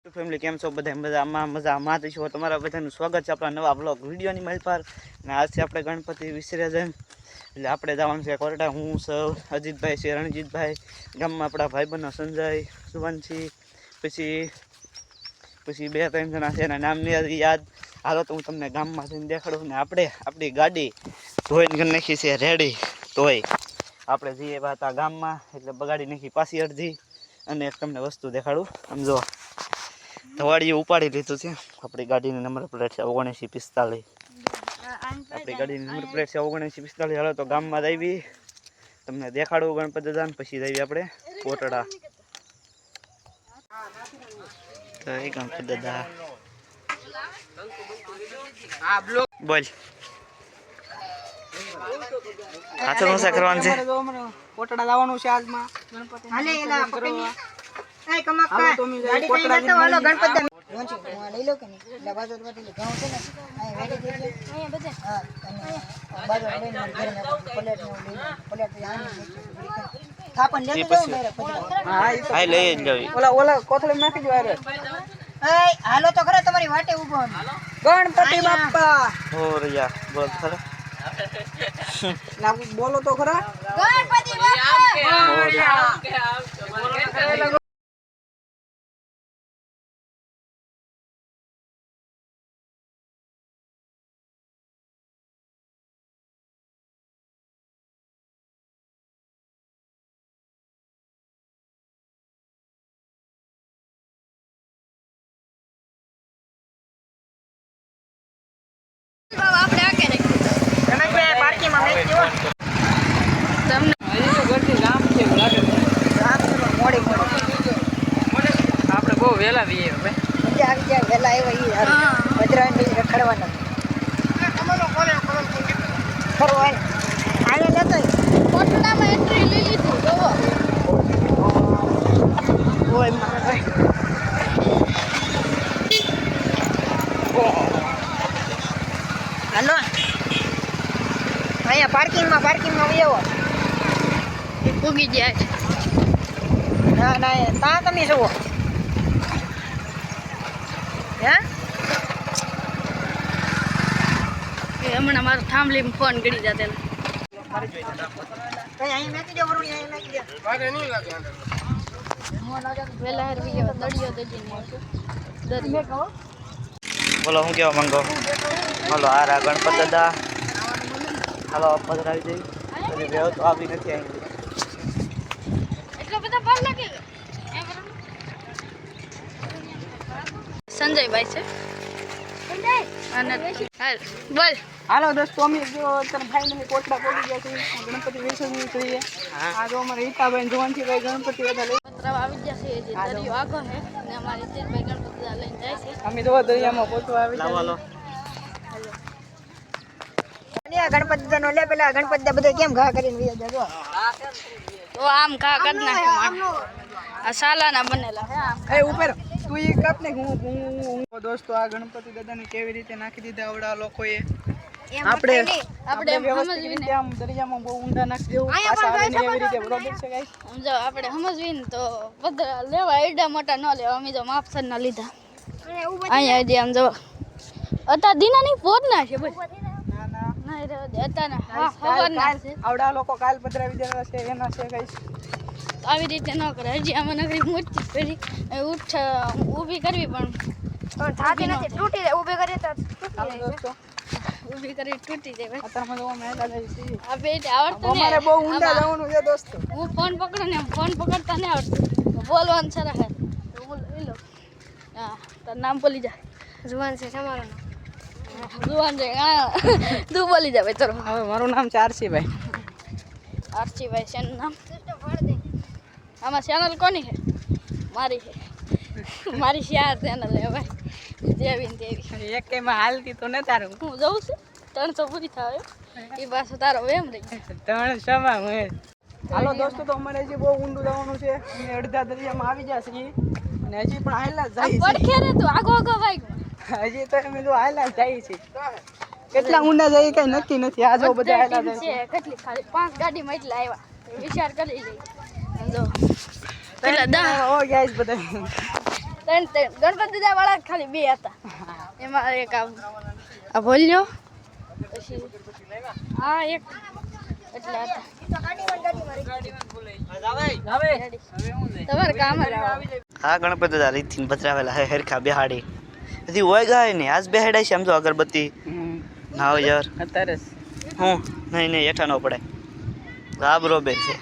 Family કેમ છો બધા મજામાં છો તમારા બધાનું સ્વાગત છે આપણા નવા બ્લોગ વિડીયોની મારી પર અને આજ છે આપણે ગણપતિ વિસર્જન એટલે આપણે જવાનું છે કોરડા હું સૌ અજીતભાઈ છે રણજીતભાઈ ગામમાં આપણા ભાઈબંધો સંજય સુવનસિંહ પછી બે ત્રણ જણા છે એના નામ યાદ હાલો તો હું તમને ગામમાં જઈને દેખાડું ને આપણે આપણી ગાડી ધોઈને કરી નાખી છે રેડી તોય આપણે જઈએ હતા ગામમાં એટલે બગાડી નાખી પાછી અડધી અને એક તમને વસ્તુ દેખાડું સમજો ધવાડીએ ઉપાડી લીધું છે આપણી ગાડીની નંબર પ્લેટ છે 7945 આપણી ગાડીની નંબર પ્લેટ છે 7945 હાલો તો ગામમાં આવી તમને દેખાડું ગણપતિ દાદાને પછી જઈએ આપણે કોટડા તો એ ગણપતિ દાદા બોલ કાચો નોસા કરવાનું છે કોટડા જવાનું છે આજમાં ગણપતિ હાલે એલા પકડી એ કમક્કા ગાડી કઈ નતો હાલો ગણપતિ લોંચી હું લઈ લો કે નહીં એટલે બાજુ વટી ઘઉં છે ને અહીં વેડી દેજે અહીં બધે હા અને બાજુ લઈને ઘરે ને પ્લેટ ને પ્લેટ આની થાપણ લેતો જાવ મેરે હા લઈ જ જાવ ઓલા કોથળી નાખી દો અરે એ હાલો તો ખરા તમારી વાટે ઊભો ગણપતિ બાપ્પા હો રિયા બોલ ખરા ના બોલો તો ખરા ગણપતિ બાપ્પા આપણે આકે રમણભાઈ પાર્કિંગમાં મેક દેવો તમને અહીં તો ઘરથી ગામ છે લાગે ગામ મોડી આપણે બહુ વેલા વીએ ભાઈ મજા આવી જાય વેલા આવ્યા ઈ હારું વજરાન બી રખડવાના તમારો કોલે ફરવાય આને લેતો કોટડામાં એન્ટ્રી લઈ લીધી જોવો ઓય મારા ભાઈ હાલો અહીંયા પાર્કિંગમાં આવો ઉગી જાય ના ના તા તમે જુઓ હે એ હમણાં મારો થાંભલીમાં ફોન કરી જાતે અહીં મેકી દો વરુણી અહીં મેકી દો મારે નહીં લાગે વેલા હરવી ગયો દડિયો દજીને દરિયો કહો બોલો હું કેવા માંગો હાલો આ ગણપતિ દાદા હાલો પધરાવી જઈ પછી વ્યવ તો આવી નથી અહીં એટલો બધા ભાગ લાગે સંજયભાઈ છે અને હાલ બોલ હાલો દોસ્તો અમે જો તને ફાઇનલી કોટડા પડી ગયા છે ગણપતિ વિસર્જન કરીએ આ જો અમારે ઈતાભાઈ જોવાનજીભાઈ ગણપતિ બધા લઈ પતરાવ આવી જશે જે દરિયો આગો છે ને અમારી તેજભાઈ ગણપતિ દાદા લઈને જાય છે અમે તો દરિયામાં પહોંચવા આવી લાવો હાલો ગણપતિ દાદાનો લે પેલા ગણપતિ દાદા બધા કેમ ઘા કરીને વિયા જો તો આમ ઘા કરી નાખે આ સાલાના બનેલા હે આમ એ ઉપર તું ઈ કપ ને હું દોસ્તો આ ગણપતિ દાદાને કેવી રીતે નાખી દીધા આવડા લોકોએ આપણે સમજવીને આમ દરિયામાં બહુ ઊંડા નાખી દેવું પાછા આવીને એવી રીતે બરોબર છે ગાઈસ સમજો આપણે સમજવીને તો બધા લેવા એડા મોટા ન લેવા અમે જો માપસર ના લીધા અહીંયા હજી આમ જો અતા દીના ની પોત ના છે બસ ના ના ના રે અતા ના હા ખબર ના છે આવડા લોકો કાલ પધરાવી દેવા છે એના છે ગાઈસ આવી રીતે ન કરે હજી આમાં નગરી મોટી પેલી ઊભી કરવી પણ થાતી નથી તૂટી જાય ઊભી કરીએ તો હાલો દોસ્તો ઊભી કરી તૂટી જાય ભાઈ અત્યારમાં જો મહેલા જાય છે આ બેટ આવડતું ને અમારે બહુ ઊંડા જવાનું છે દોસ્તો હું ફોન પકડું ને ફોન પકડતા ને આવડતું બોલવાનું છે રાખે તો હું લઈ લો હા તાર નામ બોલી જા જુવાન છે તમારું નામ જુવાન છે હા તું બોલી જા ભાઈ તારું હવે મારું નામ છે આરસીભાઈ આરસીભાઈ છે નામ આમાં ચેનલ કોની છે મારી છે મારી શેર ચેનલ છે ભાઈ જેવી ને તેવી એક કેમાં હાલતી તો ન તારું હું જઉં છું 300 પૂરી થાય એ પાછો તારો એમ રહી 300 હાલો દોસ્તો તો અમારે હજી બહુ ઊંડું જવાનું છે અમે અડધા દરિયામાં આવી ગયા છીએ અને હજી પણ હાયલા જ જાય પડખે રે તું આગો ભાઈ હજી તો અમે જો હાયલા જ જાય છે કેટલા ઊંડા જાય કઈ નક્કી નથી આ જો બધા હાયલા જાય છે કેટલી ખાલી 5 ગાડીમાં એટલા આવ્યા વિચાર કરી લઈ જો પેલા 10 ઓ ગાઈસ બધા ત્રણ ગણપતિ દાદા વાળા ખાલી 2 હતા. એમાં એક આ ભોલ્યો પછી આ એક એટલા હતા. તમારે કામ જ હા ગણપતિ દાદા રીતથી બતરાવેલા હે હરખા બેહાડી હજી હોય ગાય ને આજ બેહાડાય છે આમ તો અગરબત્તી ના હોય યાર અત્યારે હું નહીં હેઠા ન પડે આ બરોબર છે.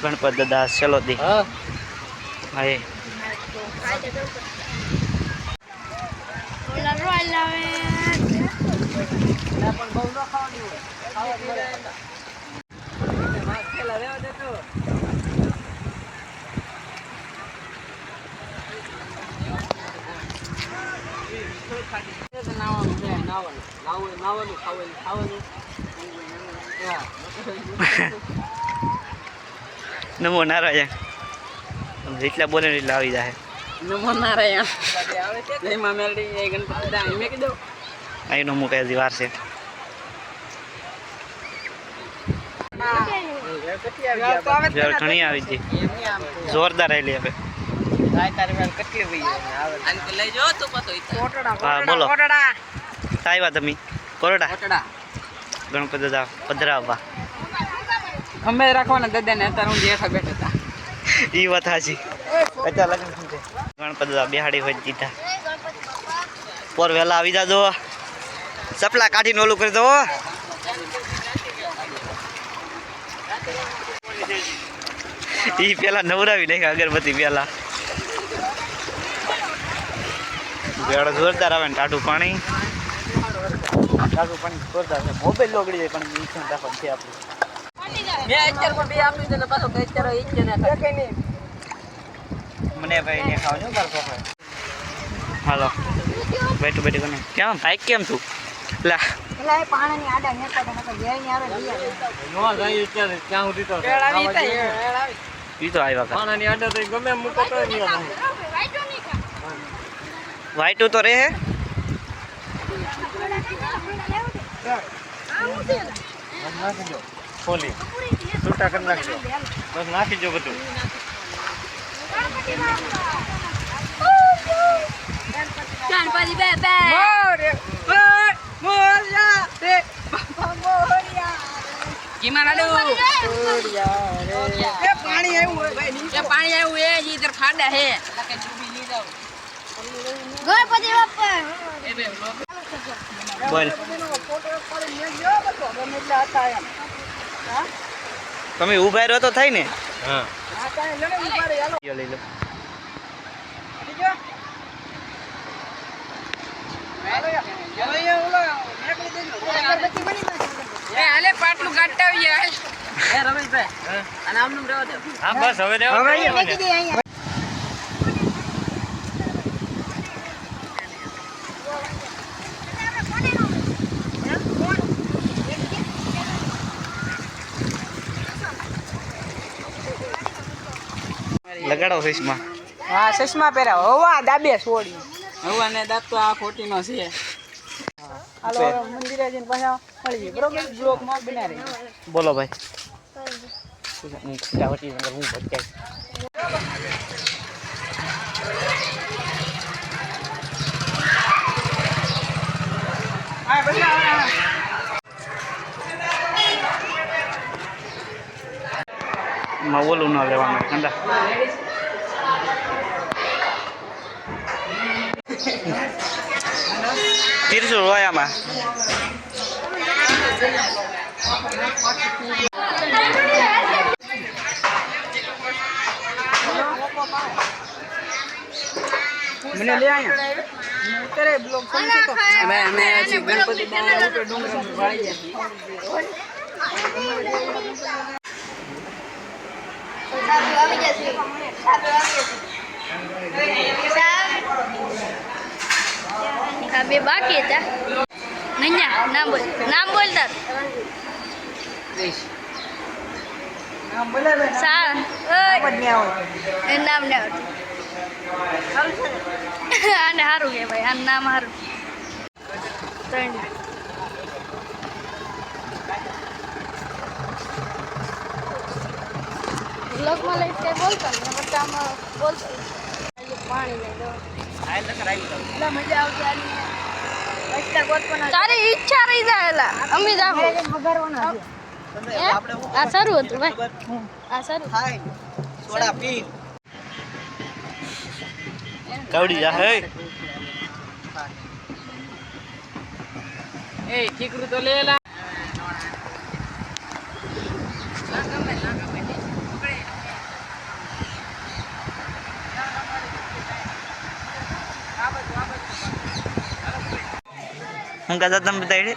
ગણપત દાદા ચલો દી હા નમો નારાયણ જેટલા બોલે એટલા આવી જાય. નમો નારાયણ જય મા મેલડી જય ગણપતિ દાદા મેં કીધું અહીંનો મૂકે હજી વાર છે. ઘણી આવી હતી જોરદાર આવેલી હવે. હા બોલો આવ્યા તમે કોરડા ગણપતિ દાદા પધરાવવા અમે રાખવાના દાદા ને અત્યારે હું જેઠા બેઠા હતા. ઈ વાત હાજી અત્યારે લગ્ન છે ગણપતિ દાદા બેહાડી હોય દીધા પોર વહેલા આવી જાજો સપલા કાઢીને ઓલું કરી દો. ઈ પેલા નવરાવી નાખ્યા અગરબત્તી પેલા બેડો જોરદાર આવે ને ટાઢું પાણી જોરદાર છે. મોબાઈલ લોગડી જાય પણ ઈ રાખો છે આપણું. મેં અત્યારે પણ બે આપ્યું છે ને પાછો કે અત્યારે ઈ જ ને કઈ નહીં મને ભાઈ ને ખાવજો બાર પકડે. હાલો બેઠું બેઠું કોને કેમ ભાઈ કેમ તું લા એલા એ પાણીની આડા નેતા તો નકર ઘેર ની આવે નો જાય અત્યારે ક્યાં સુધી તો કેળાવી તા કેળાવી ઈ તો આવ્યા કા પાણીની આડા તો ગમે મૂકો તો નહીં આવે. વાઈટું તો રહે હે નાખી ખોલી છૂટા કરી નાખજો બસ નાખી દો બધું. ગણપતિ બાપા મોરિયા રે મોરિયા કિમાના દો એ પાણી આવ્યું હોય ભાઈ એ પાણી આવ્યું એ ઈ ઇધર ખાડા હે કે ડૂબી ની જાવ ગણપતિ બાપા એ બે બોલ ફોટો પાડી લે ગયો બધો ગમે એટલે હતા એમ હા તમે ઊભા રહ્યો તો થાય ને. હા આ કાઈ લડે ઉભા રે હાલો લઈ લો બીજો હાલો યા ઓલો મેકલી દેજો અગરબત્તી બની એ હાલે પાટલું કાઢતા આવીએ એ રમેશભાઈ આ નામનું રહેવા દે. હા બસ હવે દેવા મેકી દે અહીંયા લગાડો ફેસમાં. હા ચશ્મા પહેરાવો હવા દાબે છોડી હવા ને દાંત તો આ ખોટી નો છે. હાલો હવે મંદિરે જઈને પાછા મળીએ બરોબર બ્લોક માં બના રહી. બોલો ભાઈ હું ફટાફટી હું ભટકાય. હા બધા માં ઓલું ન લેવાનું ઠંડા તીરસો રોયામાં મને લે આયા અત્યારે બ્લોક સમજો તો અમે હજી ગણપતિ દાદા ઉપર ડુંગર વાળી ગયા બે બાકી હતા. નૈયા નામ બોલ તાર નામ બોલે બે સા નામ જ ન આવે એ નામ ને આને સારું કે ભાઈ આનું નામ સારું. ત્રણ બ્લોગમાં લઈ કઈ બોલતો ને બટ આમાં બોલતો પાણી લઈ દો એટલે મજા આવતી આની રસ્તા ગોતવાના તારી ઈચ્છા રહી જાય એલા અમે જાવ વઘારવાના છે આ સારું હતું ભાઈ આ સારું સોડા પી કવડી જા હે એ ચીકરું તો લેલા હું કહેતા તમે બતાવી